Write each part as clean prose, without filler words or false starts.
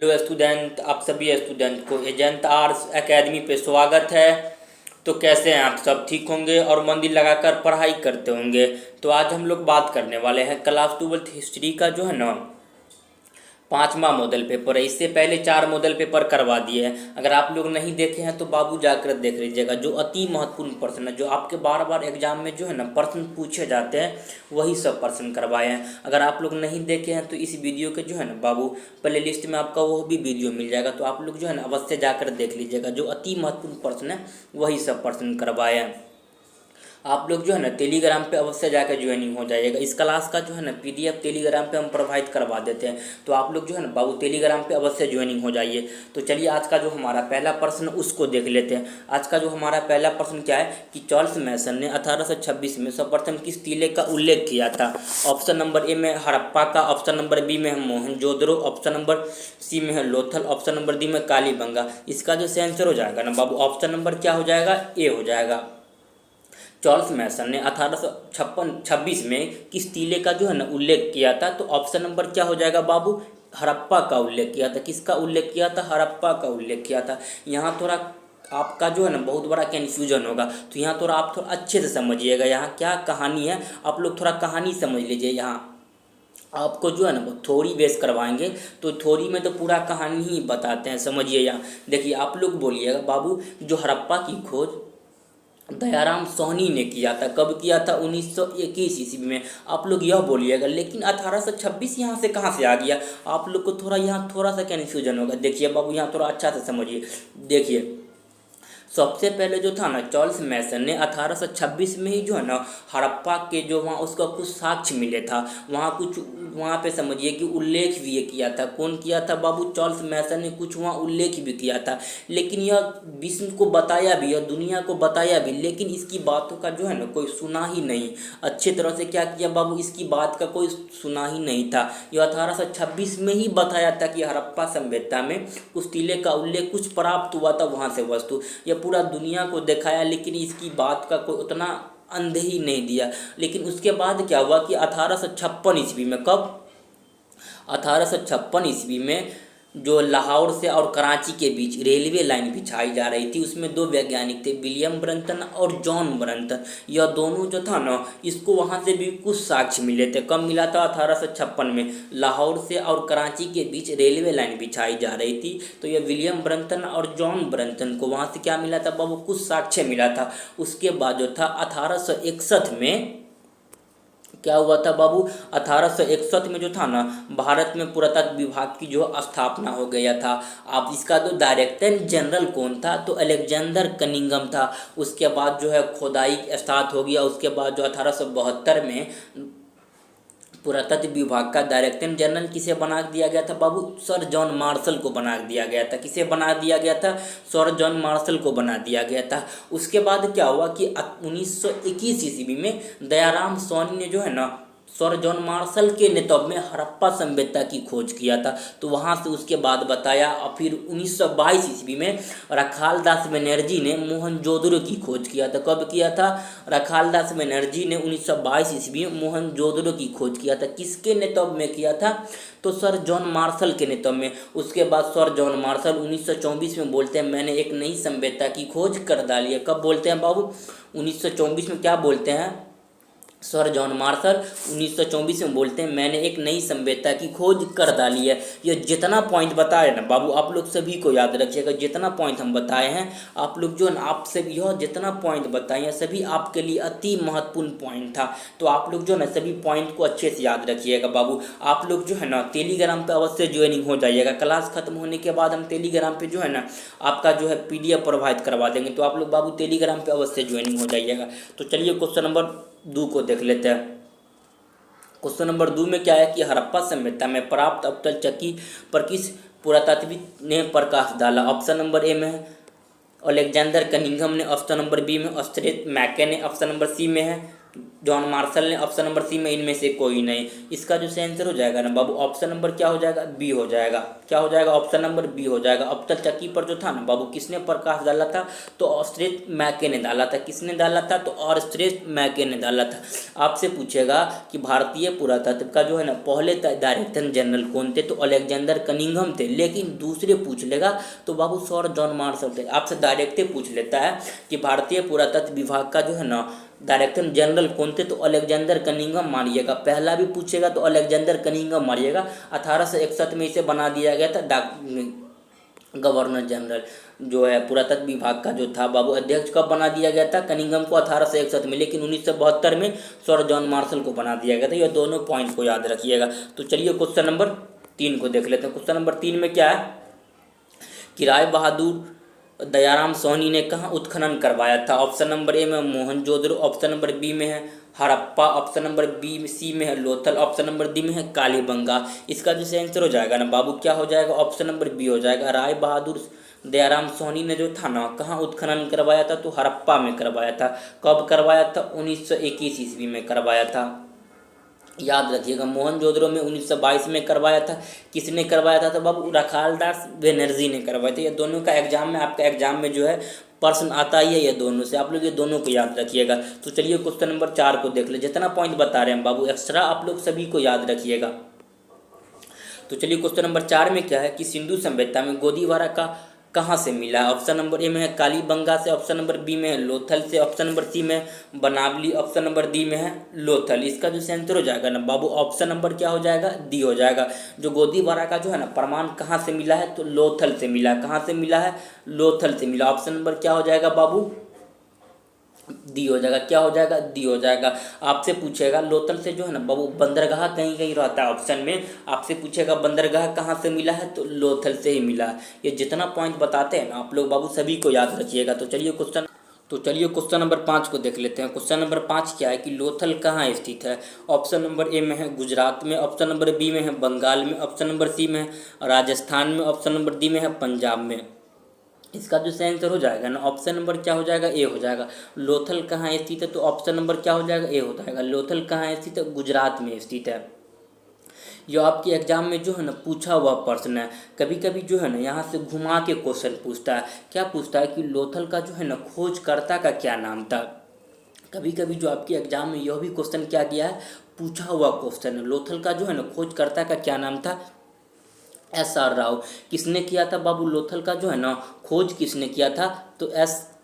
Hello student, आप सभी student को एजेंट आर्ट्स एकेडमी पे स्वागत है। तो कैसे हैं आप सब? ठीक होंगे और मन दिल लगाकर पढ़ाई करते होंगे। तो आज हम लोग बात करने वाले हैं क्लास 12th हिस्ट्री का जो है ना 5वां मॉडल पेपर है। इससे पहले 4 मॉडल पेपर करवा दिए हैं। अगर आप लोग नहीं देखे हैं तो बाबू जाकर देख लीजिएगा। जो अति महत्वपूर्ण प्रश्न है, जो आपके बार बार एग्जाम में जो है ना प्रश्न पूछे जाते हैं, वही सब प्रश्न करवाए हैं। अगर आप लोग नहीं देखे हैं तो इस वीडियो के जो है ना बाबू प्ले लिस्ट में आपका वो भी वीडियो मिल जाएगा। तो आप लोग जो है ना अवश्य जाकर देख लीजिएगा। जो अति महत्वपूर्ण प्रश्न है वही सब प्रश्न करवाए हैं। आप लोग जो है ना टेलीग्राम पे अवश्य जाकर ज्वाइनिंग हो जाइएगा। इस क्लास का जो है ना पीडीएफ टेलीग्राम पे हम प्रोवाइड करवा देते हैं। तो आप लोग जो है ना बाबू टेलीग्राम पे अवश्य ज्वाइनिंग हो जाइए। तो चलिए आज का जो हमारा पहला प्रश्न उसको देख लेते हैं। आज का जो हमारा पहला प्रश्न क्या है कि चार्ल्स मैसन ने 1826 में सर्वप्रथम किस टीले का उल्लेख किया था? ऑप्शन नंबर ए में हड़प्पा का, ऑप्शन नंबर बी में है मोहनजोदड़ो, ऑप्शन नंबर सी में है लोथल, ऑप्शन नंबर डी में कालीबंगा। इसका जो आंसर हो जाएगा ना बाबू ऑप्शन नंबर क्या हो जाएगा? ए हो जाएगा। चार्ल्स मैसन ने 1826 में किस टीले का जो है ना उल्लेख किया था? तो ऑप्शन नंबर क्या हो जाएगा बाबू? हड़प्पा का उल्लेख किया था। किसका उल्लेख किया था? हड़प्पा का उल्लेख किया था। यहाँ थोड़ा आपका जो है ना बहुत बड़ा कन्फ्यूजन होगा, तो यहाँ थोड़ा आप थोड़ा अच्छे से समझिएगा। यहाँ क्या कहानी है, आप लोग थोड़ा कहानी समझ लीजिए। यहाँ आपको जो है ना वो थोड़ी बेस करवाएंगे, तो थोड़ी में तो पूरा कहानी ही बताते हैं। समझिए, यहाँ देखिए, आप लोग बोलिएगा बाबू जो हड़प्पा की खोज दयाराम सोहनी ने किया था। कब किया था? 1921 ईस्वी में। आप लोग यह बोलिएगा लेकिन 1826 यहाँ से कहाँ से आ गया? आप लोग को थोड़ा यहाँ थोड़ा सा कन्फ्यूजन होगा। देखिए बाबू, यहाँ थोड़ा अच्छा से समझिए। देखिए, सबसे पहले जो था ना चार्ल्स मैसन ने 1826 में ही जो है ना हड़प्पा के जो वहाँ उसका कुछ साक्ष्य मिले था, वहाँ पे समझिए कि उल्लेख भी ये किया था। कौन किया था बाबू? चार्ल्स मैसन ने कुछ वहाँ उल्लेख भी किया था। लेकिन यह विश्व को बताया भी, यह दुनिया को बताया भी, लेकिन इसकी बातों का जो है ना कोई सुना ही नहीं। अच्छे तरह से क्या किया बाबू? इसकी बात का कोई सुना ही नहीं था। यह 1826 में ही बताया था कि हड़प्पा सभ्यता में उस टीले का उल्लेख कुछ प्राप्त हुआ था वहाँ से वस्तु। यह पूरा दुनिया को दिखाया, लेकिन इसकी बात का कोई उतना अंदेही नहीं दिया। लेकिन उसके बाद क्या हुआ कि 1856 ईस्वी में, कब? 1856 ईस्वी में जो लाहौर से और कराची के बीच रेलवे लाइन बिछाई जा रही थी, उसमें 2 वैज्ञानिक थे, विलियम ब्रंटन और जॉन ब्रंटन। यह दोनों जो था ना, इसको वहाँ से भी कुछ साक्ष्य मिले थे। कब मिला था? 1856 में। लाहौर से और कराची के बीच रेलवे लाइन बिछाई जा रही थी, तो यह विलियम ब्रंटन और जॉन ब्रंटन को वहाँ से क्या मिला था बाबू? कुछ साक्ष्य मिला था। उसके बाद जो था 1861 में क्या हुआ था बाबू? 1861 में जो था ना भारत में पुरातत्व विभाग की जो स्थापना हो गया था। अब इसका जो डायरेक्टर जनरल कौन था? तो अलेक्जेंडर कनिंघम था। उसके बाद जो है खोदाई स्टार्ट हो गया। उसके बाद जो 1872 में पुरातत्व विभाग का डायरेक्टर जनरल किसे बना दिया गया था बाबू? सर जॉन मार्शल को बना दिया गया था। किसे बना दिया गया था? सर जॉन मार्शल को बना दिया गया था। उसके बाद क्या हुआ कि 1921 ईस्वी में दयाराम सोहनी ने जो है ना सर जॉन मार्शल के नेतृत्व में हड़प्पा सभ्यता की खोज किया था। तो वहाँ से उसके बाद बताया, और फिर 1922 ईस्वी में रखालदास बनर्जी ने मोहनजोदड़ो की खोज किया था। कब किया था? रखालदास बनर्जी ने 1922 ईस्वी में मोहनजोदड़ो की खोज किया था। किसके नेतृत्व में किया था? तो सर जॉन मार्शल के नेतृत्व में। उसके बाद सर जॉन मार्शल 1924 में बोलते हैं मैंने एक नई सभ्यता की खोज कर डाली है। कब बोलते हैं बाबू? 1924 में क्या बोलते हैं सर जॉन मार्शल? 1924 में बोलते हैं मैंने एक नई सभ्यता की खोज कर डाली है। ये जितना पॉइंट बताए ना बाबू, आप लोग सभी को याद रखिएगा। जितना पॉइंट हम बताए हैं, आप लोग जो है ना आपसे यह जितना पॉइंट बताए हैं सभी आपके लिए अति महत्वपूर्ण पॉइंट था। तो आप लोग जो है ना सभी पॉइंट को अच्छे से याद रखिएगा बाबू। आप लोग जो है ना टेलीग्राम पर अवश्य ज्वाइनिंग हो जाइएगा। क्लास खत्म होने के बाद हम टेलीग्राम पर जो है ना आपका जो है PDF प्रोवाइड करवा देंगे। तो आप लोग बाबू टेलीग्राम पर अवश्य ज्वाइनिंग हो जाइएगा। तो चलिए क्वेश्चन नंबर 2 को देख लेते हैं। क्वेश्चन नंबर 2 में क्या है कि हड़प्पा सभ्यता में प्राप्त अवतल चक्की पर किस पुरातात्विक ने प्रकाश डाला? ऑप्शन नंबर ए में है अलेक्जेंडर कनिंघम ने, ऑप्शन नंबर बी में ऑस्ट्रेट मैके ने, ऑप्शन नंबर सी में है जॉन मार्शल ने, ऑप्शन नंबर सी में इनमें से कोई नहीं। इसका जो सही आंसर हो जाएगा ना बाबू, ऑप्शन नंबर क्या हो जाएगा, बी हो जाएगा। क्या हो जाएगा, ऑप्शन नंबर बी हो जाएगा। अब्तल चक्की पर जो था ना बाबू, किसने प्रकाश डाला था, तो ऑस्ट्रेट मैके ने डाला था। किसने डाला था, तो ऑस्ट्रेट मैके ने डाला था। आपसे पूछेगा कि भारतीय पुरातत्व का जो है ना पहले डायरेक्टर जनरल कौन थे, तो अलेक्जेंडर कनिंघम थे। लेकिन दूसरे पूछ लेगा तो बाबू सर जॉन मार्शल थे। आपसे डायरेक्ट पूछ लेता है कि भारतीय पुरातत्व विभाग का जो है ना डायरेक्टर जनरल कौन थे, तो अलेक्जेंडर कनिंघम मानिएगा। पहला भी पूछेगा तो अलेक्जेंडर कनिंघम मानिएगा। 1861 में इसे बना दिया गया था गवर्नर जनरल जो है पुरातत्व विभाग का जो था बाबू, अध्यक्ष कब बना दिया गया था, कनिंघम को 1861 में। लेकिन 1972 में सर जॉन मार्शल को बना दिया गया था। ये दोनों पॉइंट को याद रखिएगा। तो चलिए क्वेश्चन नंबर 3 को देख लेते हैं। क्वेश्चन नंबर 3 में क्या है कि राय बहादुर दयाराम सोहनी ने कहाँ उत्खनन करवाया था। ऑप्शन नंबर ए में मोहनजोदड़ो, ऑप्शन नंबर बी में है Harappa, option number B C में है लोथल, ऑप्शन नंबर डी में है कालीबंगा। इसका जो सही आंसर हो जाएगा ना बाबू, क्या हो जाएगा, ऑप्शन नंबर बी हो जाएगा। राय बहादुर दयाराम सोहनी ने जो था ना कहाँ उत्खनन करवाया था, तो हड़प्पा में करवाया था। कब करवाया था, 1921 ईस्वी में करवाया था। याद रखिएगा, मोहनजोदड़ो में 1922 में करवाया था। किसने करवाया था, तो बाबू रखालदास बनर्जी ने करवाया था। ये दोनों का एग्जाम में, आपका एग्जाम में जो है प्रश्न आता ही है ये दोनों से। आप लोग ये दोनों को याद रखिएगा। तो चलिए क्वेश्चन नंबर 4 को देख ले। जितना पॉइंट बता रहे हैं बाबू एक्स्ट्रा आप लोग सभी को याद रखिएगा। तो चलिए क्वेश्चन नंबर 4 में क्या है कि सिंधु सभ्यता में गोदीवारा का कहाँ से मिला है। ऑप्शन नंबर ए में है कालीबंगा से, ऑप्शन नंबर बी में है लोथल से, ऑप्शन नंबर सी में है बनावली, ऑप्शन नंबर डी में है लोथल। इसका जो आंसर हो जाएगा ना बाबू, ऑप्शन नंबर क्या हो जाएगा, डी हो जाएगा। जो गोदीवारा का जो है ना प्रमाण कहाँ से मिला है, तो लोथल से मिला। कहाँ से मिला है, लोथल से मिला। ऑप्शन नंबर क्या हो जाएगा बाबू, डी हो जाएगा। क्या हो जाएगा, डी हो जाएगा। आपसे पूछेगा लोथल से जो है ना बाबू बंदरगाह कहीं कहीं रहता है ऑप्शन में। आपसे पूछेगा बंदरगाह कहाँ से मिला है, तो लोथल से ही मिला। ये जितना पॉइंट बताते हैं ना आप लोग बाबू सभी को याद रखिएगा। तो चलिए क्वेश्चन नंबर 5 को देख लेते हैं। क्वेश्चन नंबर 5 क्या है कि लोथल कहाँ स्थित है। ऑप्शन नंबर ए में है गुजरात में, ऑप्शन नंबर बी में है बंगाल में, ऑप्शन नंबर सी में है राजस्थान में, ऑप्शन नंबर डी में है पंजाब में। इसका जो सही आंसर हो जाएगा ना, ऑप्शन नंबर क्या हो जाएगा, ए हो जाएगा। लोथल कहाँ स्थित है, तो ऑप्शन नंबर क्या हो जाएगा, ए हो जाएगा। लोथल कहाँ स्थित है, गुजरात में स्थित है। जो आपके एग्जाम में जो है ना पूछा हुआ प्रश्न है। कभी कभी जो है ना यहाँ से घुमा के क्वेश्चन पूछता है। क्या पूछता है कि लोथल का जो है ना खोजकर्ता का क्या नाम था। कभी कभी जो आपके एग्जाम में यह भी क्वेश्चन क्या किया है, पूछा हुआ क्वेश्चन है। लोथल का जो है ना खोजकर्ता का क्या नाम था, SR राव। किसने किया था बाबू लोथल का जो है ना खोज, किसने किया था, तो SR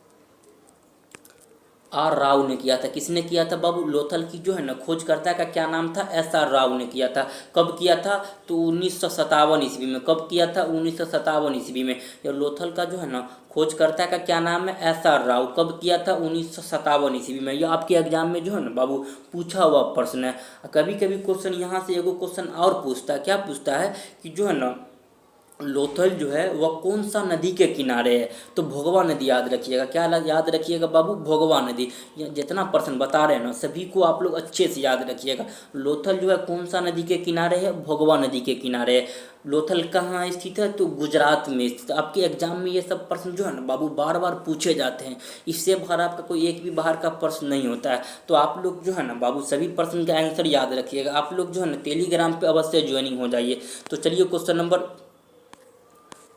राव ने किया था। किसने किया था बाबू, लोथल की जो है ना खोजकर्ता का क्या नाम था, SR राव ने किया था। कब किया था, तो 1957 ईस्वी में। कब किया था, 1957 ईस्वी में। या लोथल का जो है ना खोजकर्ता का क्या नाम है, SR राव। कब किया था, 1957 ईस्वी में। यह आपके एग्जाम में जो है ना बाबू पूछा हुआ प्रश्न है। कभी कभी क्वेश्चन यहाँ से एगो क्वेश्चन और पूछता है। क्या पूछता है कि जो है ना लोथल जो है वह कौन सा नदी के किनारे है, तो भोगवा नदी याद रखिएगा। क्या याद रखिएगा बाबू, भोगवा नदी। जितना प्रश्न बता रहे हैं ना सभी को आप लोग अच्छे से याद रखिएगा। लोथल जो है कौन सा नदी के किनारे है, भोगवा नदी के किनारे है। लोथल कहाँ स्थित है, तो गुजरात में स्थित। आपके एग्जाम में ये सब प्रश्न जो है ना बाबू बार बार पूछे जाते हैं। इससे बाहर आपका कोई एक भी बाहर का प्रश्न नहीं होता है। तो आप लोग जो है ना बाबू सभी प्रश्न का आंसर याद रखिएगा। आप लोग जो है ना टेलीग्राम पे अवश्य ज्वाइनिंग हो जाइए। तो चलिए क्वेश्चन नंबर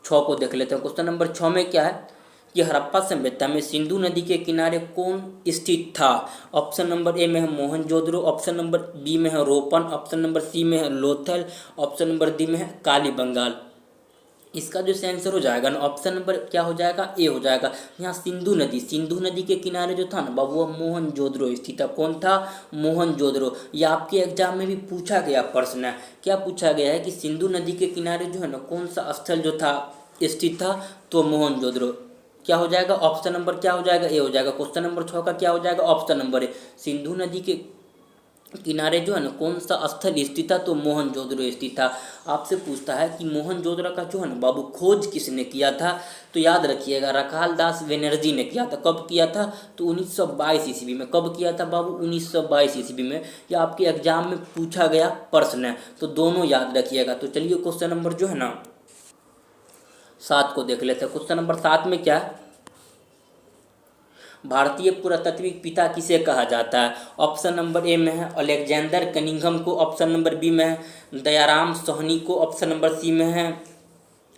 6 को देख लेते हैं। क्वेश्चन नंबर 6 में क्या है कि हड़प्पा सभ्यता में सिंधु नदी के किनारे कौन स्थित था। ऑप्शन नंबर ए में है मोहनजोदड़ो, ऑप्शन नंबर बी में है रोपन, ऑप्शन नंबर सी में है लोथल, ऑप्शन नंबर डी में है कालीबंगाल। इसका जो आंसर हो जाएगा ना ऑप्शन नंबर क्या हो जाएगा, ए हो जाएगा। यहाँ सिंधु नदी के किनारे जो था ना बाबू वो मोहनजोदड़ो स्थित था। कौन था, मोहनजोदड़ो। ये आपके एग्जाम में भी पूछा गया प्रश्न है। क्या पूछा गया है कि सिंधु नदी के किनारे जो है ना कौन सा स्थल जो था स्थित था, तो मोहनजोदड़ो। क्या हो जाएगा, ऑप्शन नंबर क्या हो जाएगा, ए हो जाएगा। क्वेश्चन नंबर 6 का क्या हो जाएगा, ऑप्शन नंबर ए। सिंधु नदी के किनारे जो है ना कौन सा स्थल स्थित था, तो मोहनजोदड़ो स्थित था। आपसे पूछता है कि मोहनजोदड़ो का जो है ना बाबू खोज किसने किया था, तो याद रखिएगा रखालदास बनर्जी ने किया था। कब किया था, तो 1922 ईस्वी में। कब किया था बाबू, 1922 ईस्वी में। यह आपके एग्जाम में पूछा गया प्रश्न है, तो दोनों याद रखिएगा। तो चलिए क्वेश्चन नंबर जो है ना 7 को देख लेते हैं। क्वेश्चन नंबर 7 में क्या है, भारतीय पुरातात्विक पिता किसे कहा जाता है? ऑप्शन नंबर ए में है अलेक्जेंडर कनिंघम को, ऑप्शन नंबर बी में है दयाराम सोहनी को, ऑप्शन नंबर सी में है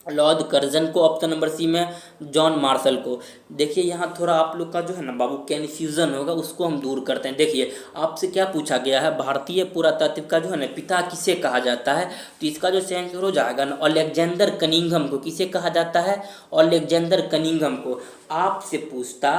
लॉर्ड कर्जन को, ऑप्शन नंबर सी में जॉन मार्शल को। देखिए यहाँ थोड़ा आप लोग का जो है ना बाबू कन्फ्यूज़न होगा, उसको हम दूर करते हैं। देखिए आपसे क्या पूछा गया है, भारतीय पुरातात्विक का जो है ना पिता किसे कहा जाता है, तो इसका जो सही आंसर हो जाएगा ना अलेक्जेंडर कनिंघम को। किसे कहा जाता है? अलेक्जेंडर कनिंघम को। आपसे पूछता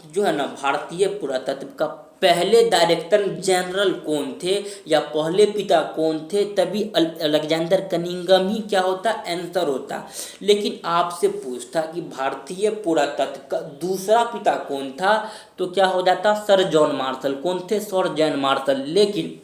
जो है ना भारतीय पुरातत्व का पहले डायरेक्टर जनरल कौन थे या पहले पिता कौन थे, तभी अलेक्जेंडर कनिंघम ही क्या होता, आंसर होता। लेकिन आपसे पूछता कि भारतीय पुरातत्व का दूसरा पिता कौन था, तो क्या हो जाता सर जॉन मार्शल। कौन थे? Sir John Marshall. लेकिन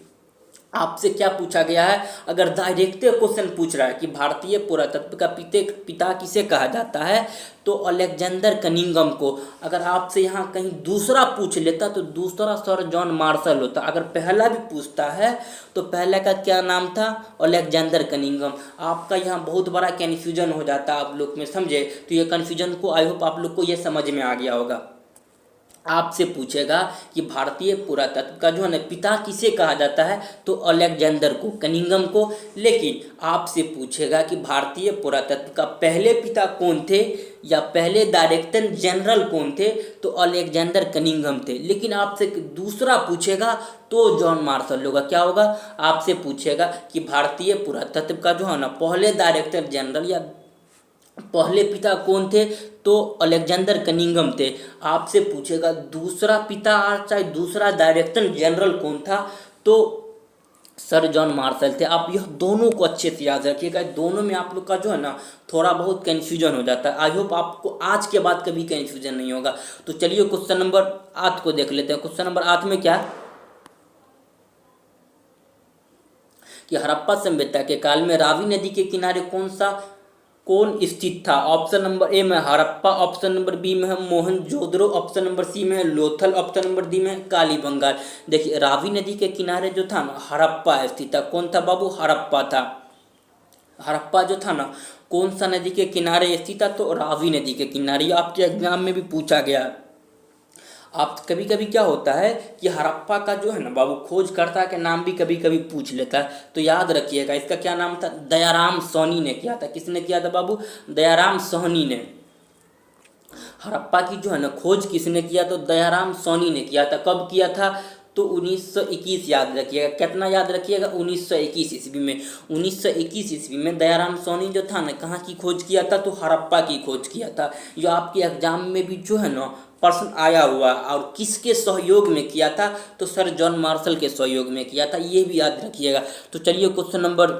आपसे क्या पूछा गया है, अगर डायरेक्ट क्वेश्चन पूछ रहा है कि भारतीय पुरातत्व का पिता किसे कहा जाता है, तो अलेक्जेंडर कनिंघम को। अगर आपसे यहाँ कहीं दूसरा पूछ लेता तो दूसरा सर जॉन मार्शल होता। अगर पहला भी पूछता है तो पहले का क्या नाम था, अलेक्जेंडर कनिंघम। आपका यहाँ बहुत बड़ा कन्फ्यूजन हो जाता है आप लोग में, समझे? तो ये कन्फ्यूजन को आई होप आप लोग को ये समझ में आ गया होगा। आपसे पूछेगा कि भारतीय पुरातत्व का जो है ना पिता किसे कहा जाता है, तो अलेक्जेंडर को, कनिंघम को। लेकिन आपसे पूछेगा कि भारतीय पुरातत्व का पहले पिता कौन थे या पहले डायरेक्टर जनरल कौन थे, तो अलेक्जेंडर कनिंघम थे। लेकिन आपसे दूसरा पूछेगा तो जॉन मार्शल होगा। क्या होगा? आपसे पूछेगा कि भारतीय पुरातत्व का जो है ना पहले डायरेक्टर जनरल या पहले पिता कौन थे, तो अलेक्जेंडर कनिंघम थे। आपसे पूछेगा दूसरा पिता चाहे दूसरा डायरेक्टर जनरल कौन था, तो सर जॉन मार्शल थे। आप यह दोनों को अच्छे से याद रखिएगा, दोनों में आप लोग का जो है ना थोड़ा बहुत कन्फ्यूजन हो जाता है। आई होप आपको आज के बाद कभी कन्फ्यूजन नहीं होगा। तो चलिए क्वेश्चन नंबर 8 को देख लेते हैं। क्वेश्चन नंबर 8 में क्या कि हड़प्पा सभ्यता के काल में रावी नदी के किनारे कौन स्थित था? ऑप्शन नंबर ए में हड़प्पा, ऑप्शन नंबर बी में है मोहनजोदड़ो, ऑप्शन नंबर सी में है लोथल, ऑप्शन नंबर डी में है कालीबंगाल। देखिए रावी नदी के किनारे जो था ना हड़प्पा स्थित था। कौन था बाबू? हड़प्पा था। हड़प्पा जो था ना कौन सा नदी के किनारे स्थित था, तो रावी नदी के किनारे। आपके एग्जाम में भी पूछा गया। आप कभी कभी क्या होता है कि हड़प्पा का जो है ना बाबू खोजकर्ता के नाम भी कभी कभी पूछ लेता है, तो याद रखिएगा इसका क्या नाम था, दयाराम सोहनी ने किया था। किसने किया था बाबू? दयाराम सोहनी ने। हड़प्पा की जो है ना खोज किसने किया, तो दयाराम सोहनी ने किया था। कब किया था? तो 1921 याद रखिएगा। कितना याद रखिएगा? 1921 ईस्वी में। 1921 ईस्वी में दयाराम सोहनी जो था ना कहाँ की खोज किया था, तो हड़प्पा की खोज किया था। जो आपके एग्जाम में भी जो है ना प्रश्न आया हुआ, और किसके सहयोग में किया था, तो सर जॉन मार्शल के सहयोग में किया था। ये भी याद रखिएगा। तो चलिए क्वेश्चन नंबर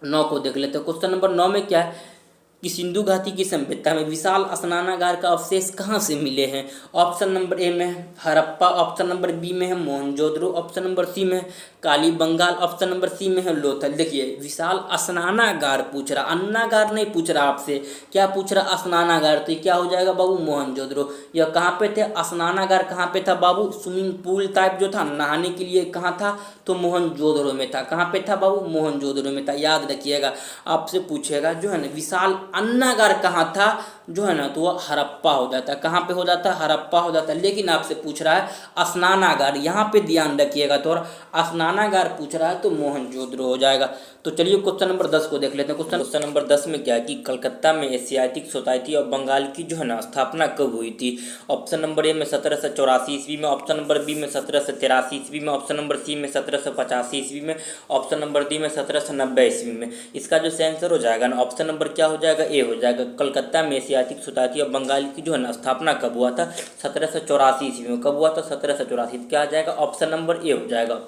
9 को देख लेते हैं। क्वेश्चन नंबर 9 में क्या है कि सिंधु घाटी की सभ्यता में विशाल स्नानागार का अवशेष कहाँ से मिले हैं? ऑप्शन नंबर ए में है हड़प्पा, ऑप्शन नंबर बी में है मोहनजोदड़ो, ऑप्शन नंबर सी में है कालीबंगाल, ऑप्शन नंबर सी में है लोथल। देखिए विशाल स्नानागार पूछ रहा, अन्नागार नहीं पूछ रहा आपसे। क्या पूछ रहा? स्नानागार। तो क्या हो जाएगा बाबू? मोहनजोदड़ो। यह कहाँ पे थे? स्नानागार कहाँ पे था बाबू? स्विमिंग पूल टाइप जो था नहाने के लिए कहाँ था, तो मोहनजोदड़ो में था। कहाँ पे था बाबू? मोहनजोदड़ो में था। याद रखिएगा। आपसे पूछेगा जो है ना विशाल अन्नागार कहाँ था, जो है ना तो वह हड़प्पा हो जाता है। कहाँ पे हो जाता है? हड़प्पा हो जाता है। लेकिन आपसे पूछ रहा है स्नानागार, यहाँ पे ध्यान रखिएगा। तो स्नानागार पूछ रहा है तो मोहनजोदड़ो हो जाएगा। तो चलिए क्वेश्चन नंबर 10 को देख लेते हैं। क्वेश्चन नंबर 10 में क्या है कि कलकत्ता में एशियाटिक सोसाइटी ऑफ बंगाल की जो है ना स्थापना कब हुई थी? ऑप्शन नंबर ए में 1784 ईस्वी में, ऑप्शन नंबर बी में 1783 ईस्वी में, ऑप्शन नंबर सी में 1785 ईस्वी में, ऑप्शन नंबर डी में 1790 ईस्वी में। इसका जो आंसर हो जाएगा ना ऑप्शन नंबर क्या हो जाएगा? ए हो जाएगा। कलकत्ता में एशियाटिक सोसाइटी ऑफ बंगाल की जो है ना स्थापना कब हुआ था? 1784 ईस्वी में। कब हुआ था? 1784। क्या आ जाएगा? ऑप्शन नंबर ए हो जाएगा।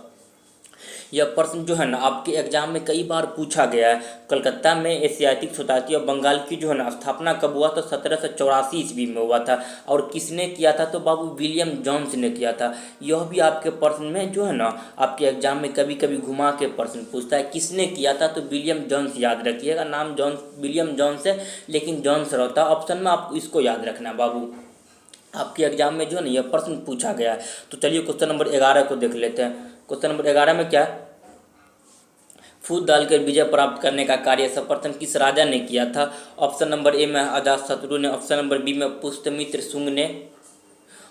यह प्रश्न जो है ना आपके एग्जाम में कई बार पूछा गया है। कलकत्ता में एशियाटिक सोसाइटी ऑफ बंगाल की जो है ना स्थापना कब हुआ? तो 1784 ईस्वी में हुआ था। और किसने किया था? तो बाबू विलियम जोन्स ने किया था। यह भी आपके प्रश्न में जो है ना आपके एग्जाम में कभी कभी घुमा के प्रश्न पूछता है, किसने किया था? तो विलियम जोन्स। याद रखिएगा नाम विलियम जोन्स है, लेकिन जोन्स रहता है ऑप्शन में। आपको इसको याद रखना है बाबू, आपके एग्जाम में जो है ना यह प्रश्न पूछा गया है। तो चलिए क्वेश्चन नंबर 11 को देख लेते हैं। क्वेश्चन नंबर 11 में क्या है? फूट डालकर विजय प्राप्त करने का कार्य सर्वप्रथम किस राजा ने किया था? ऑप्शन नंबर ए में अजातशत्रु ने, ऑप्शन नंबर बी में पुष्यमित्र शुंग ने,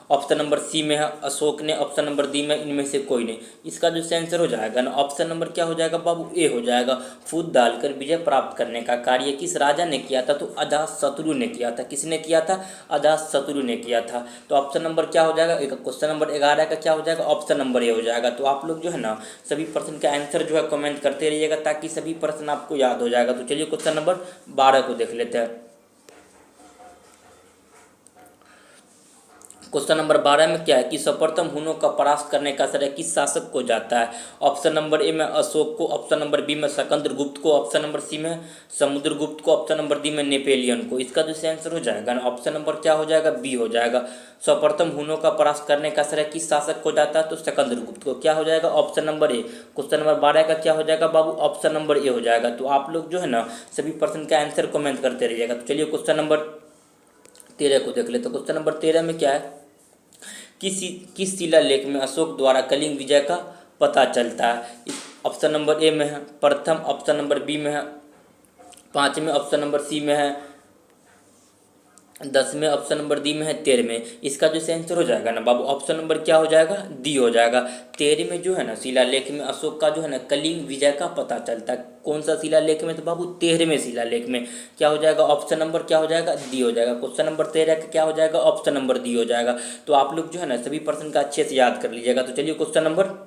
ऑप्शन नंबर सी में है अशोक ने, ऑप्शन नंबर डी में इनमें से कोई नहीं। इसका जो आंसर हो जाएगा ना ऑप्शन नंबर क्या हो जाएगा बाबू, ए हो जाएगा। फूट डालकर विजय प्राप्त करने का कार्य किस राजा ने किया था, तो अजातशत्रु ने किया था। किसने किया था, अजातशत्रु ने किया था। तो ऑप्शन नंबर क्या हो जाएगा, क्वेश्चन नंबर 11 का क्या हो जाएगा, ऑप्शन नंबर ए हो जाएगा। तो आप लोग जो है ना सभी प्रश्न का आंसर जो है कमेंट करते रहिएगा ताकि सभी प्रश्न आपको याद हो जाएगा। तो चलिए क्वेश्चन नंबर 12 को देख लेते हैं। क्वेश्चन नंबर 12 में क्या है कि सर्वप्रथम हुनों का परास्त करने का श्रेय किस शासक को जाता है। ऑप्शन नंबर ए में अशोक को, ऑप्शन नंबर बी में सिकंदर गुप्त को, ऑप्शन नंबर सी में समुद्रगुप्त को, ऑप्शन नंबर डी में नेपोलियन को। इसका जो आंसर हो जाएगा ना ऑप्शन नंबर क्या हो जाएगा, बी हो जाएगा। सर्वप्रथम हुनों का परास्त करने का श्रेय किस शासक को जाता है, तो सिकंदर गुप्त को। क्या हो जाएगा, option number A. Question number 12 का क्या हो जाएगा बाबू, ऑप्शन नंबर ए हो जाएगा। तो आप लोग जो है ना सभी प्रश्न का आंसर कमेंट करते रहिएगा। तो चलिए क्वेश्चन नंबर 13 को देख लेते। क्वेश्चन नंबर 13 में क्या है, किस शिलालेख में अशोक द्वारा कलिंग विजय का पता चलता है। ऑप्शन नंबर ए में है प्रथम, ऑप्शन नंबर बी में है 5 में, ऑप्शन नंबर सी में है 10 में, ऑप्शन नंबर डी में है 13 में। इसका जो आंसर हो जाएगा ना बाबू ऑप्शन नंबर क्या हो जाएगा, डी हो जाएगा। 13 में जो है ना शिलालेख में अशोक का जो है ना कलिंग विजय का पता चलता है। कौन सा शिलालेख में, तो बाबू 13वें शिलालेख में। क्या हो जाएगा, ऑप्शन नंबर क्या हो जाएगा, डी हो जाएगा। क्वेश्चन नंबर 13 का क्या हो जाएगा, ऑप्शन नंबर डी हो जाएगा। तो आप लोग जो है ना सभी प्रश्न का अच्छे से याद कर लीजिएगा। तो चलिए क्वेश्चन नंबर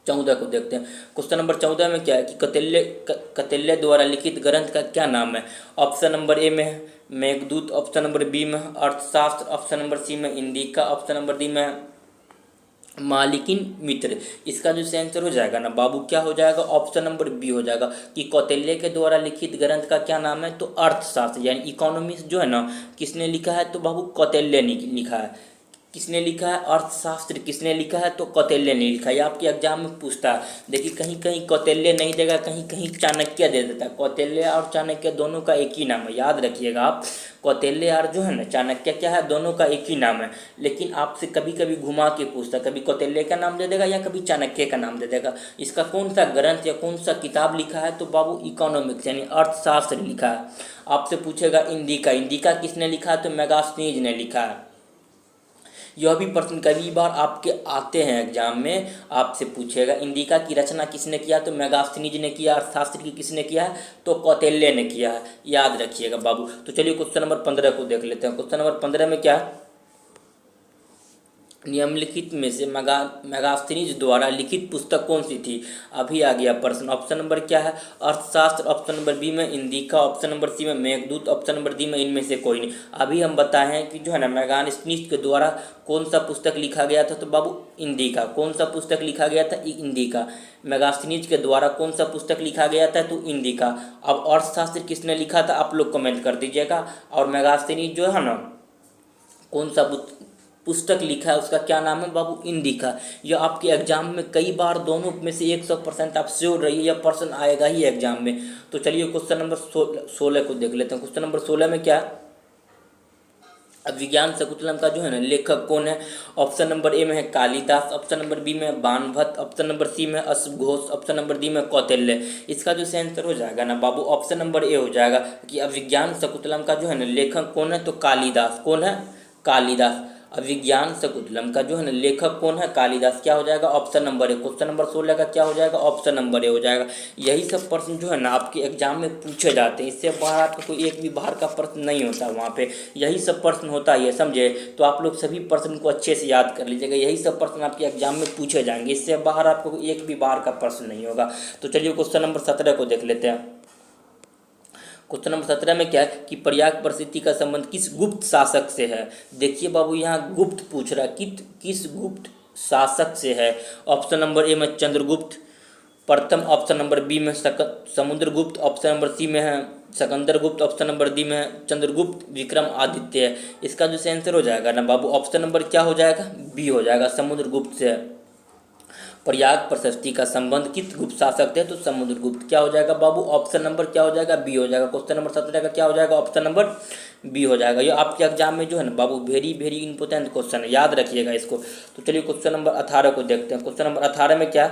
14 को देखते हैं। क्वेश्चन नंबर 14 में क्या है कि कौटिल्य द्वारा लिखित ग्रंथ का क्या नाम है। ऑप्शन नंबर ए में है मेघदूत, ऑप्शन नंबर बी में है अर्थशास्त्र, ऑप्शन नंबर सी में इंदिका, ऑप्शन नंबर डी में है मालिकिन मित्र। इसका जो आंसर हो जाएगा ना बाबू क्या हो जाएगा, ऑप्शन नंबर बी हो जाएगा कि कौटिल्य के द्वारा लिखित ग्रंथ का क्या नाम है, तो अर्थशास्त्र यानी इकोनॉमिक्स जो है ना किसने लिखा है, तो बाबू कौटिल्य ने लिखा है। किसने लिखा है, अर्थशास्त्र किसने लिखा है, तो कौटिल्य ने लिखा है। ये आपके एग्जाम में पूछता है। देखिए कहीं कहीं कौटिल्य नहीं देगा, कहीं कहीं चाणक्य दे देता है। कौटिल्य और चाणक्य दोनों का एक ही नाम है, याद रखिएगा आप। कौटिल्य और जो है ना चाणक्य क्या है, दोनों का एक ही नाम है। लेकिन आपसे कभी कभी घुमा के पूछता है, कभी कौटिल्य का नाम दे देगा या कभी चाणक्य का नाम दे देगा। इसका कौन सा ग्रंथ या कौन सा किताब लिखा है, तो बाबू इकोनॉमिक्स यानी अर्थशास्त्र लिखा है। आपसे पूछेगा इंदिका, इंदिका किसने लिखा है, तो मेगास्थनीज ने लिखा है। यह भी प्रश्न कई बार आपके आते हैं एग्जाम में, आपसे पूछेगा इंदिका की रचना किसने किया, तो मेगास्थनीज ने किया। अर्थशास्त्र की किसने किया है, तो कौटिल्य ने किया है। याद रखिएगा बाबू। तो चलिए क्वेश्चन नंबर 15 को देख लेते हैं। क्वेश्चन नंबर 15 में क्या है, निम्नलिखित में से मेगास्थनीज द्वारा लिखित पुस्तक कौन सी थी। अभी आ गया प्रश्न। ऑप्शन नंबर क्या है, अर्थशास्त्र, ऑप्शन नंबर बी में इंदिका, ऑप्शन नंबर सी में मेघदूत, ऑप्शन नंबर डी में इनमें से कोई नहीं। अभी हम बताए हैं कि जो है ना मेगास्थनीज के द्वारा कौन सा पुस्तक लिखा गया था, तो बाबू इंदिका। कौन सा पुस्तक लिखा गया था, इंदिका। मेगास्थनीज के द्वारा कौन सा पुस्तक लिखा गया था, तो इंदिका। अब अर्थशास्त्र किसने लिखा था, आप लोग कमेंट कर दीजिएगा। और मेगास्थनीज जो है ना कौन सा पुस्तक लिखा है उसका क्या नाम है, बाबू इंदिका। यह आपके एग्जाम में कई बार दोनों में से 100% आप श्योर रहिए, यह प्रश्न आएगा ही एग्जाम में। तो चलिए क्वेश्चन नंबर 16 को देख लेते हैं। क्वेश्चन नंबर 16 में क्या है, अभिज्ञान शकुंतलम का जो है ना लेखक कौन है। ऑप्शन नंबर ए में है कालिदास, ऑप्शन नंबर बी में बाणभट्ट, ऑप्शन नंबर सी में अश्वघोष, ऑप्शन नंबर डी में कौटिल्य। इसका जो आंसर हो जाएगा ना बाबू ऑप्शन नंबर ए हो जाएगा कि अभिज्ञान शकुंतलम का जो है ना लेखक कौन है, तो कालिदास। कौन है, कालिदास। अभिज्ञान शकुंतलम का जो है ना लेखक कौन है, कालिदास। क्या हो जाएगा, option number A. Question number 16 का क्या हो जाएगा, ऑप्शन नंबर ए हो जाएगा। यही सब प्रश्न जो है ना आपके एग्जाम में पूछे जाते हैं। इससे बाहर आपका कोई एक भी बाहर का प्रश्न नहीं होता वहाँ पे, यही सब प्रश्न होता है, समझे। तो आप लोग सभी प्रश्न को अच्छे से याद कर लीजिएगा। यही सब प्रश्न आपके एग्जाम में पूछे जाएंगे, इससे बाहर आपको एक भी बाहर का प्रश्न नहीं होगा। तो चलिए क्वेश्चन नंबर 17 को देख लेते हैं। क्वेश्चन नंबर 17 में क्या है कि प्रयाग परिस्थिति का संबंध किस गुप्त शासक से है। देखिए बाबू यहाँ गुप्त पूछ रहा है, किस गुप्त शासक से है। ऑप्शन नंबर ए में चंद्रगुप्त प्रथम, ऑप्शन नंबर बी में समुद्रगुप्त, ऑप्शन नंबर सी में है सिकंदरगुप्त, ऑप्शन नंबर डी में है चंद्रगुप्त विक्रमादित्य है। इसका जो आंसर हो जाएगा ना बाबू ऑप्शन नंबर क्या हो जाएगा, बी हो जाएगा, समुद्रगुप्त से है। प्रयाग प्रशस्ति का संबंध किस गुप्त शासक थे, तो समुद्रगुप्त। क्या हो जाएगा बाबू ऑप्शन नंबर क्या हो जाएगा, बी हो जाएगा। क्वेश्चन नंबर 17 का क्या हो जाएगा, ऑप्शन नंबर बी हो जाएगा। ये आपके एग्जाम में जो है ना बाबू वेरी वेरी इंपॉर्टेंट क्वेश्चन है, याद रखिएगा इसको। तो चलिए क्वेश्चन नंबर 18 को देखते हैं। क्वेश्चन नंबर 18 में क्या,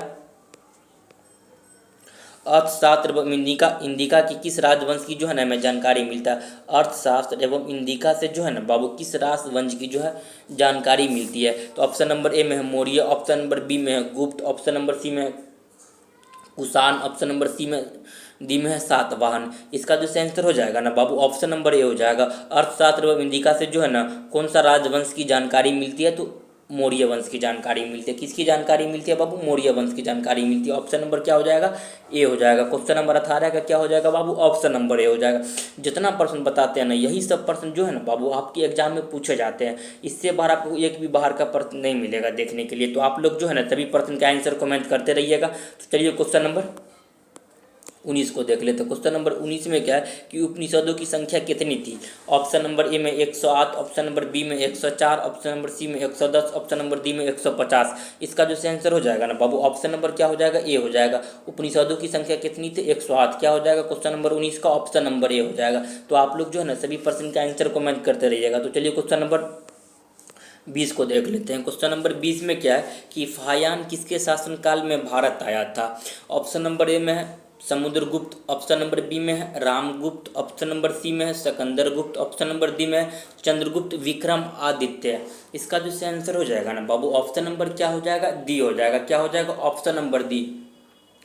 अर्थशास्त्र एवं इंडिका इंडिका की किस राजवंश की जो है ना हमें जानकारी मिलता है। अर्थशास्त्र एवं इंडिका से जो है ना बाबू किस राजवंश की जो है जानकारी मिलती है। तो ऑप्शन नंबर ए में है मौर्य, ऑप्शन नंबर बी में है गुप्त, ऑप्शन नंबर सी में है कुषाण, ऑप्शन नंबर डी में है सातवाहन। इसका जो आंसर हो जाएगा ना बाबू ऑप्शन नंबर ए हो जाएगा। अर्थशास्त्र एवं इंडिका से जो है ना कौन सा राजवंश की जानकारी मिलती है, तो मौर्य वंश की जानकारी मिलती है। किसकी जानकारी मिलती है बाबू, मौर्य वंश की जानकारी मिलती है। ऑप्शन नंबर क्या हो जाएगा, ए हो जाएगा। क्वेश्चन नंबर 18 का क्या हो जाएगा बाबू, ऑप्शन नंबर ए हो जाएगा। जितना प्रश्न बताते हैं ना यही सब प्रश्न जो है ना बाबू आपके एग्जाम में पूछे जाते हैं। इससे बाहर आपको एक भी बाहर का प्रश्न नहीं मिलेगा देखने के लिए। तो आप लोग जो है ना सभी प्रश्न का आंसर कमेंट करते रहिएगा। तो चलिए क्वेश्चन नंबर 19 को देख लेते हैं। क्वेश्चन नंबर 19 में क्या है कि उपनिषदों की संख्या कितनी थी। ऑप्शन नंबर ए में 108, ऑप्शन नंबर बी में 104, ऑप्शन नंबर सी में 110, ऑप्शन नंबर डी में 150। इसका जो आंसर हो जाएगा ना बाबू ऑप्शन नंबर क्या हो जाएगा, ए हो जाएगा। उपनिषदों की संख्या कितनी थी, 108। क्या हो जाएगा क्वेश्चन नंबर 19 का ऑप्शन नंबर ए हो जाएगा। तो आप लोग जो है ना सभी प्रश्न का आंसर कमेंट करते रहिएगा। तो चलिए क्वेश्चन नंबर 20 को देख लेते हैं। क्वेश्चन नंबर 20 में क्या है कि फाहियान किसके शासनकाल में भारत आया था। ऑप्शन नंबर ए में है समुद्रगुप्त, ऑप्शन नंबर बी में है रामगुप्त, ऑप्शन नंबर सी में है सिकंदर गुप्त, ऑप्शन नंबर डी में है चंद्रगुप्त विक्रम आदित्य। इसका जो आंसर हो जाएगा ना बाबू ऑप्शन नंबर क्या हो जाएगा, डी हो जाएगा। क्या हो जाएगा ऑप्शन नंबर डी।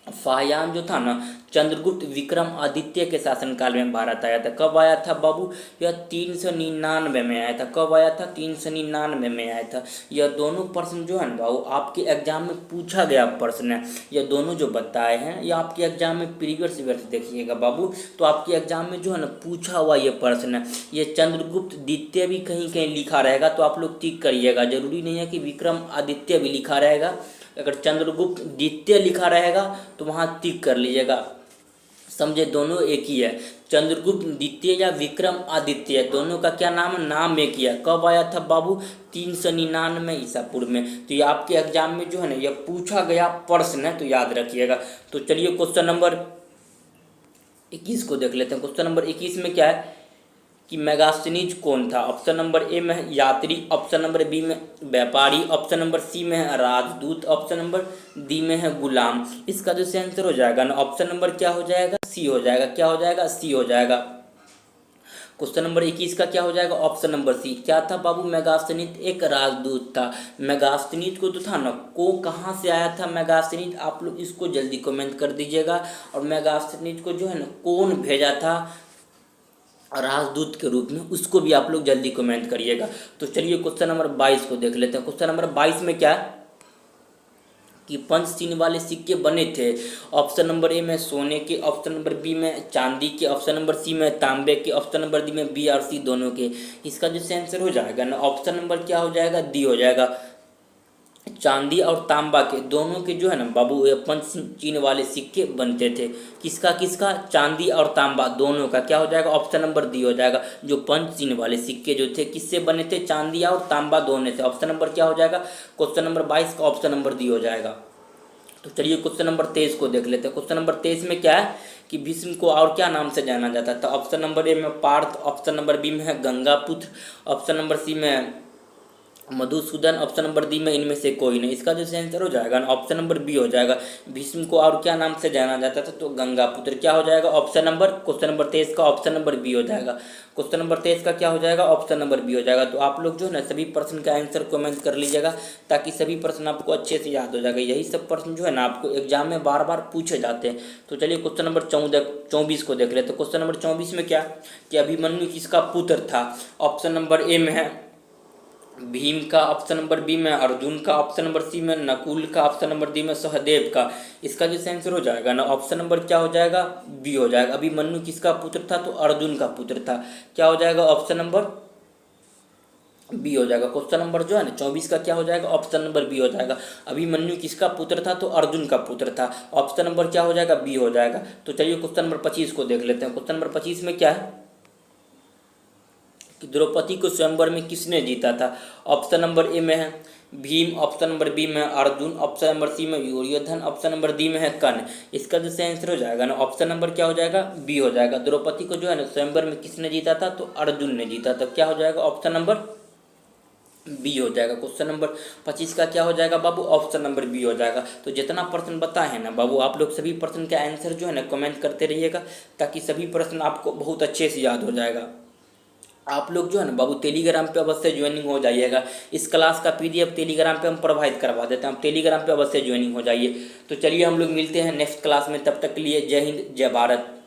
फाहियान जो था ना चंद्रगुप्त विक्रम आदित्य के शासनकाल में भारत आया था। कब आया था बाबू, यह 399 में आया था। कब आया था, 399 में आया था। यह दोनों प्रश्न जो है ना बाबू आपके एग्जाम में पूछा गया प्रश्न है। यह दोनों जो बताए हैं ये आपके एग्जाम में प्रीवियस ईयर देखिएगा बाबू, तो आपके एग्जाम में जो है ना पूछा हुआ ये प्रश्न है। ये चंद्रगुप्त द्वितीय भी कहीं कहीं लिखा रहेगा तो आप लोग टिक करिएगा। जरूरी नहीं है कि विक्रम आदित्य भी लिखा रहेगा। अगर चंद्रगुप्त द्वितीय लिखा रहेगा तो वहाँ टिक कर लीजिएगा। समझे, दोनों एक ही है। चंद्रगुप्त द्वितीय या विक्रम आदित्य दोनों का क्या नाम है, नाम एक ही है। कब आया था बाबू, 399 ईसा पूर्व में। तो ये आपके एग्जाम में जो है ना ये पूछा गया प्रश्न है, तो याद रखिएगा। तो चलिए क्वेश्चन नंबर 21 को देख लेते हैं। क्वेश्चन नंबर 21 में क्या है कि मेगास्थनीज कौन था। ऑप्शन नंबर ए में है यात्री, ऑप्शन नंबर बी में व्यापारी, ऑप्शन नंबर सी में है राजदूत, ऑप्शन नंबर डी में है गुलाम। इसका जो आंसर हो जाएगा ना ऑप्शन नंबर क्या हो जाएगा, सी हो जाएगा। क्या हो जाएगा, सी हो जाएगा। क्वेश्चन नंबर 21 का क्या हो जाएगा, ऑप्शन नंबर सी। क्या था बाबू, मेगास्थनीज एक राजदूत था। मेगास्थनीज को तो था ना को कहाँ से आया था मेगास्थनीज, आप लोग इसको जल्दी कमेंट कर दीजिएगा। और मेगास्थनीज को जो है ना कौन भेजा था राजदूत के रूप में, उसको भी आप लोग जल्दी कमेंट करिएगा। तो चलिए क्वेश्चन नंबर 22 को देख लेते हैं। क्वेश्चन नंबर 22 में क्या है कि पंच चिन्ह वाले सिक्के बने थे। ऑप्शन नंबर ए में सोने के, ऑप्शन नंबर बी में चांदी के, ऑप्शन नंबर सी में तांबे के, ऑप्शन नंबर डी में बी और सी दोनों के। इसका जो आंसर हो जाएगा ना ऑप्शन नंबर क्या हो जाएगा, डी हो जाएगा। चांदी और तांबा के दोनों के जो है ना बाबू ये पंच चिन्ह वाले सिक्के बनते थे। किसका किसका, चांदी और तांबा दोनों का। क्या हो जाएगा, ऑप्शन नंबर डी हो जाएगा। जो पंच चिन्ह वाले सिक्के जो थे किससे बने थे, चांदी और तांबा दोनों से। ऑप्शन नंबर क्या हो जाएगा, क्वेश्चन नंबर 22 का ऑप्शन नंबर डी हो जाएगा। तो चलिए क्वेश्चन नंबर 23 को देख लेते हैं। क्वेश्चन नंबर 23 में क्या है कि भीष्म को और क्या नाम से जाना जाता था। ऑप्शन नंबर ए में पार्थ, ऑप्शन नंबर बी में है गंगापुत्र, ऑप्शन नंबर सी में मधुसूदन, ऑप्शन नंबर डी में इनमें से कोई नहीं। इसका जो आंसर हो जाएगा ना ऑप्शन नंबर बी हो जाएगा। भीष्म को और क्या नाम से जाना जाता था, तो गंगापुत्र। क्या हो जाएगा ऑप्शन नंबर, क्वेश्चन नंबर 23 का ऑप्शन नंबर बी हो जाएगा। क्वेश्चन नंबर 23 का क्या हो जाएगा, ऑप्शन नंबर बी हो जाएगा। तो आप लोग जो है ना सभी प्रश्न का आंसर कमेंट कर लीजिएगा ताकि सभी प्रश्न आपको अच्छे से याद हो जाएगा। यही सब प्रश्न जो है ना आपको एग्जाम में बार बार पूछे जाते हैं। तो चलिए क्वेश्चन नंबर 24 को देख लेते हैं। क्वेश्चन नंबर 24 में क्या कि अभिमन्यु किसका पुत्र था। ऑप्शन नंबर ए में है भीम का, ऑप्शन नंबर बी में अर्जुन का, ऑप्शन नंबर सी में नकुल का, ऑप्शन नंबर डी में सहदेव का। इसका जो आंसर हो जाएगा ना ऑप्शन नंबर क्या हो जाएगा, बी हो जाएगा। अभिमन्यु किसका पुत्र था, तो अर्जुन का पुत्र था। क्या हो जाएगा ऑप्शन नंबर बी हो जाएगा। क्वेश्चन नंबर जो है ना 24 का क्या हो जाएगा, ऑप्शन नंबर बी हो जाएगा। अभिमन्यु किसका पुत्र था, तो अर्जुन का पुत्र था। ऑप्शन नंबर क्या हो जाएगा, बी हो जाएगा। तो चलिए क्वेश्चन नंबर 25 को देख लेते हैं। क्वेश्चन नंबर 25 में क्या है कि द्रौपदी को स्वयंवर में किसने जीता था। ऑप्शन नंबर ए में है भीम, ऑप्शन नंबर बी में अर्जुन, ऑप्शन नंबर सी में दुर्योधन, ऑप्शन नंबर डी में है कर्ण। इसका जो आंसर हो जाएगा ना ऑप्शन नंबर क्या हो जाएगा, बी हो जाएगा। द्रौपदी को जो है ना स्वयंवर में किसने जीता था, तो अर्जुन ने जीता था। क्या हो जाएगा ऑप्शन नंबर बी हो जाएगा। क्वेश्चन नंबर 25 का क्या हो जाएगा बाबू, ऑप्शन नंबर बी हो जाएगा। तो जितना प्रश्न बताए हैं ना बाबू, आप लोग सभी प्रश्न का आंसर जो है ना कमेंट करते रहिएगा, ताकि सभी प्रश्न आपको बहुत अच्छे से याद हो जाएगा। आप लोग जो है ना बाबू टेलीग्राम पे अवश्य ज्वाइनिंग हो जाइएगा। इस क्लास का पीडीएफ टेलीग्राम पे हम प्रोवाइड करवा देते हैं, आप टेलीग्राम पे अवश्य ज्वाइनिंग हो जाइए। तो चलिए हम लोग मिलते हैं नेक्स्ट क्लास में, तब तक के लिए जय हिंद जय भारत।